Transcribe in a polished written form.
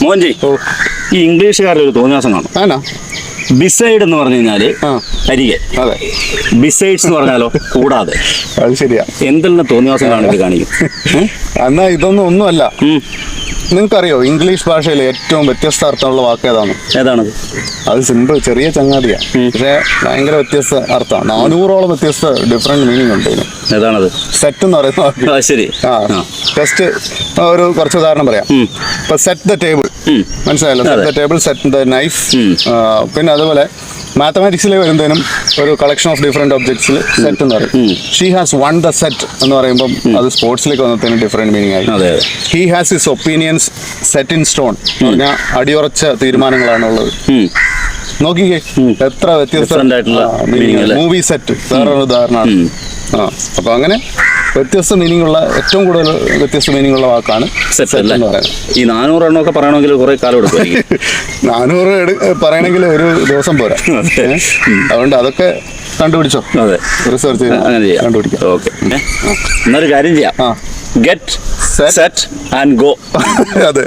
മോൻജി, ഈ ഇംഗ്ലീഷുകാരുടെ ഒരു തോന്നിയാസം കാണും. ആണോ? ബിസൈഡ് എന്ന് പറഞ്ഞു കഴിഞ്ഞാല് അരികെ, അതെ. ബിസൈഡ്സ് എന്ന് പറഞ്ഞാലോ കൂടാതെ. അത് ശരിയാ. എന്തെല്ലാം തോന്നിയാസങ്ങളാണ് ഇത് കാണിക്കും. എന്നാ ഇതൊന്നും ഒന്നുമല്ല. നിങ്ങൾക്കറിയോ ഇംഗ്ലീഷ് ഭാഷയിൽ ഏറ്റവും വ്യത്യസ്ത അർത്ഥമുള്ള വാക്ക് ഏതാണ്? ഏതാണത്? അത് സിമ്പിൾ, ചെറിയ ചങ്ങാതിയാ, പക്ഷെ ഭയങ്കര വ്യത്യസ്ത അർത്ഥമാണ്. 400ഓളം വ്യത്യസ്ത ഡിഫറെന്റ് മീനിങ് ഉണ്ട് ഇതിന്. ഏതാണത്? സെറ്റ് എന്ന് പറയുന്ന വാക്ക്. ശരി. ജസ്റ്റ് ഒരു കുറച്ച് ഉദാഹരണം പറയാം. ഇപ്പൊ സെറ്റ് ദ ടേബിൾ, മനസ്സിലായല്ലോ? Set the table, set the knife. പിന്നെ അതുപോലെ മാത്തമാറ്റിക്സിൽ വരുന്നതിനും ഒരു കളക്ഷൻ ഓഫ് ഡിഫറെന്റ് ഒബ്ജക്ട്സിൽ സെറ്റ് എന്ന് പറയും. She has one the set എന്ന് പറയുമ്പോൾ അത് സ്പോർട്സിലേക്ക് വന്നതിന് ഡിഫറെന്റ് മീനിങ് ആയി. He has his opinions set in stone, പറഞ്ഞാൽ അടിയുറച്ച തീരുമാനങ്ങളാണുള്ളത്. നോക്കിക്കേ എത്ര വ്യത്യസ്ത. മൂവി സെറ്റ് വേറൊരു ഉദാഹരണമാണ്. അപ്പൊ അങ്ങനെ വ്യത്യസ്ത മീനിങ് ഉള്ള, ഏറ്റവും കൂടുതൽ വ്യത്യസ്ത മീനിങ് ഉള്ള വാക്കാണ് സെറ്റ് എന്ന് പറയുന്നത്. ഈ 400 എണ്ണമൊക്കെ പറയണമെങ്കിൽ കുറെ കാലം എടുക്കും. 400 പറയണമെങ്കിൽ ഒരു ദിവസം പോരാ. അതുകൊണ്ട് അതൊക്കെ കണ്ടുപിടിച്ചോ. അതെ, റിസർച്ച് കണ്ടുപിടിക്കാം. ഓക്കെ, എന്നൊരു കാര്യം ചെയ്യാം. Get set and go. അതെ.